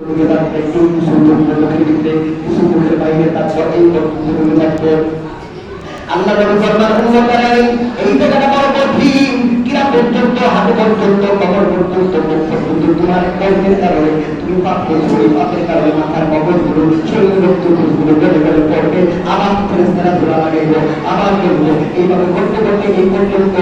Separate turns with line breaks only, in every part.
একটু সুন্দর মুখের ভিতরে কিছু মুখের বাইরে তারপর এই বক্তব্যগুলো থাকবে। আল্লাহ নবী ফরমান উম্মত তারাই এই জায়গাটা বড় কঠিন, কিরা পর্যন্ত হাতে পর্যন্ত কবর পর্যন্ত মুখ পর্যন্ত তোমার কর্মের কারণে তুমি পাপ করছো, এই পাপের কারণে মাথার কবরগুলো শরীর রক্তগুলো গলে গলে পড়বে, আবার ফেরেশতারা ধরা লাগাইব, আবার করবো এইভাবে করতে করতে এই পর্যন্ত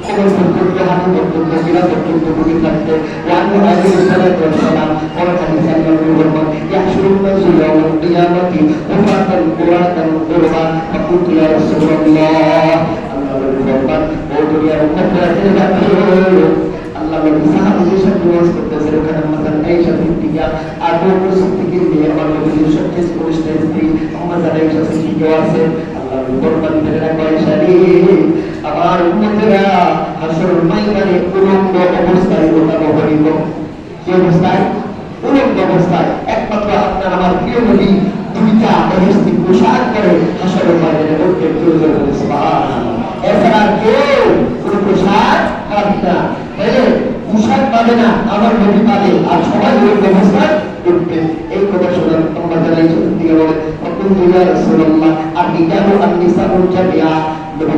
কবর পর্যন্ত হাতে পর্যন্ত কিরা পর্যন্ত ঢুকে থাকবে। ওয়ানু আলাইহি সাল্লাতু ওয়াসসালাম পরে হাদিস আল্লাহ নবী বলেন ইয়াহশুরুন নাসু ইয়াউমাল কিয়ামাতি উফাতান কুরাতান কুরবা ফাকুতু ইয়া রাসূলুল্লাহ। আল্লাহ নবী বলেন ও দুনিয়ার উম্মতরা জেনে রাখো, আল্লাহ নবী সাহাবীদের সাথে ওয়াজ করতেছেন, ওখানে মাসাল আয়েশা সিদ্দিকা আর বহু সিদ্দিকের নিয়ে আমার নবীর সবচেয়ে ঘনিষ্ঠ স্ত্রী মাসাল আয়েশা সিদ্দিকা আছে। আল্লাহ নবী বলেন জেনে রাখো আয়েশা রে, আমার উম্মতরা হাসরের ময়দানে উলঙ্গ অবস্থায় ওঠানো হইব। কি অবস্থায়? উলঙ্গ অবস্থায়। একমাত্র আপনার আমার প্রিয় নবী দুইটা বেহেশতি পোশাক পরে হাসরের ময়দানে উঠতে প্রয়োজন হবে। সুবহানাল্লাহ। এছাড়া কেউ কোনো পোশাক পাবে না, তাইলে পোশাক পাবে না, আমার নবী পাবে, আর সবাই উলঙ্গ অবস্থায় উঠবে। এই কথা শুনে আমরা জানাই দিকে বলে ফাকুতু ইয়া রাসূলুল্লাহ আররিজালু আন-নিসাউ জামিআ। নবী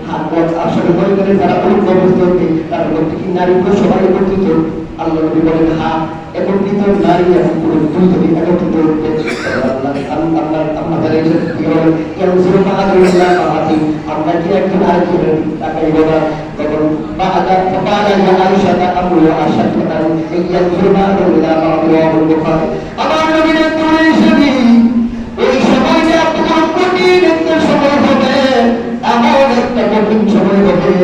হাত আসলে ময়দানে যারা উলঙ্গ অবস্থায় উঠবে তার মধ্যে কি নারী পুরুষ সবাই একত্রিত? আল্লাহ নবী বলেন হ্যাঁ, একত্রিত নারী এবং পুরুষ দুইজনই একত্রিত উঠবে। আমরা কি একজন আরেকজনের তাকাই বলা তখন আমার নবীর ওই সময়টা তোমার কঠিন একটা সময় হবে, এমন একটা কঠিন সময় হবে,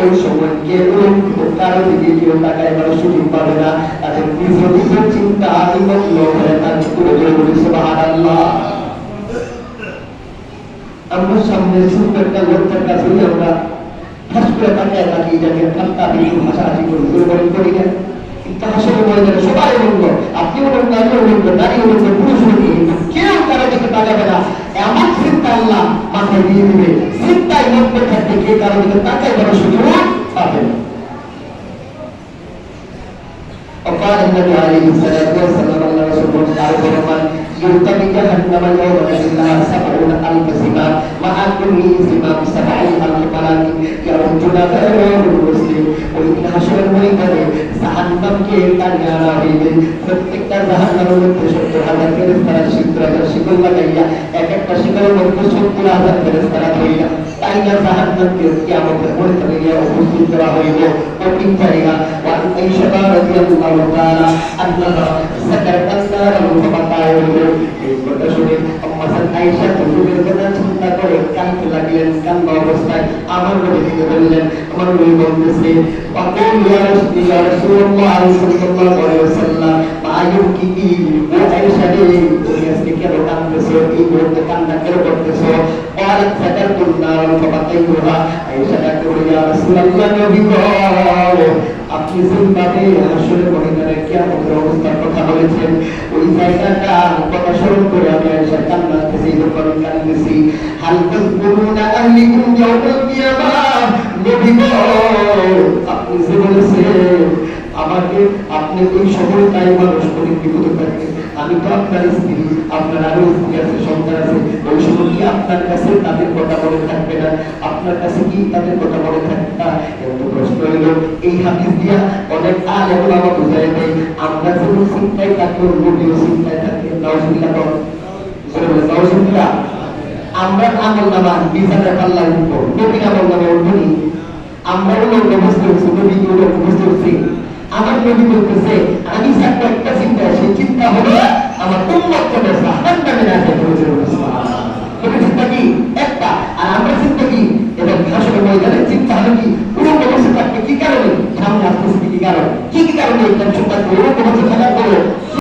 ওই সময় কেউ কারো দিকে কেউ তাকায় বলার সুযোগ পাবে না, তাদের নিজ নিজের চিন্তা নিমগ্ন হয়ে তাদের করে বলি সুবহানাল্লাহ। আমরা সামনে ছোট্ট একটা লোকটার কাছে আমরা ফাঁস করে তাকায় থাকি, যাকে ঠাট্টা বিদ্রুপ হাসাহাসি করি করি না, কিন্তু আসলে ময়দানে সবাই বলবো, আপনিও বলবো, আমিও বলবো, নারীও বলবো, পুরুষ বলবো, কেউ কারো দিকে তাকাবে না, এমন চিন্তা আল্লাহ মাথায় দিয়ে দিবে, চিন্তায় মগ্ন থাকবে, কে কারো দিকে তাকায় বলার সুযোগ পাবে না। وقال النبي عليه الصلاة والسلام الله رسول الله فرمان يرتقي جهنم يوم لها 70,000 زمام مع كل زمام 70,000 ملاك يرجون غير المسلم وإن حشر الميدان জাহান্নামকে টানে আনা হইবে। প্রত্যেকটা জাহান্নামের মধ্যে 70,000 ফেরেশতারা শিকল লাগাইয়া, এক একটা শিকলের মধ্যে 70,000 ফেরেশতারা ধরিয়া তাই না জাহান্নামকে কিয়ামতের ময়দানে গিয়ে উপস্থিত করা হইবে। কঠিন জায়গা। ওয়ান আয়েশা রাদিয়াল্লাহু তাআলা আনহা সাকারাতান নার মুতাবাকায় হইল। এই কথা শুনে মাসাল আয়েশা হুজুরের কথা চিন্তা করে কাঁদতে লাগলেন। কান্না অবস্থায় আমার নবী থেকে বললেন, আমার নবী বলতেছে ফাকুল ইয়া রাসূলুল্লাহ সাল্লাল্লাহু আলাইহি ওয়াসাল্লাম মা ইউকিকি, ও আয়েশা রে তুমি আজকে কেন কাঁদতেছো, এই মুহূর্তে কান্না কেন করতেছো? قالت سكرت النار فبقيتها আয়েশা ডাকতে বলে ইয়া রাসূলুল্লাহ নবী গো, আপনি যেভাবে হাসরের ময়দানে কিয়ামতের অবস্থার কথা বলেছেন, ওই জায়গাটা কথা স্মরণ করে আমি আয়েশা কান্নাতেছি, যখন কান্দেছি। হাল তাযকুরুনা আহলিকুম ইয়াউমাল কিয়ামাহ, নবী গো আপনি যে বলেছেন আমাকে, আপনি ওই সময় তাই মানুষ করে বিপদ থাকে, আমি তো আপনার স্ত্রী, আপনার আরো স্ত্রী আছে, সন্তান আছে, ওই সময় কি আপনার কাছে তাদের কথা বলে থাকবে না? আপনার কাছে কি তাদের কথা বলে থাকবে না? এত প্রশ্ন হইল। এই হাদিস দিয়া অনেক আলেম ওলামা বুঝাই দেয়, আমরা যেমন চিন্তায় থাকবো নবীও চিন্তায় থাকে। নাউজুবিল্লাহ বল, নাউজুবিল্লাহ। আমরা আমল নামা বিচারের পাল্লায় উঠবো, নবীর আমল নামা উঠবনি। আমরা লোক বুঝতে হচ্ছে, নবী বুঝতে হচ্ছে। আমার নবী বলতেছে আমি সাক্ষাৎ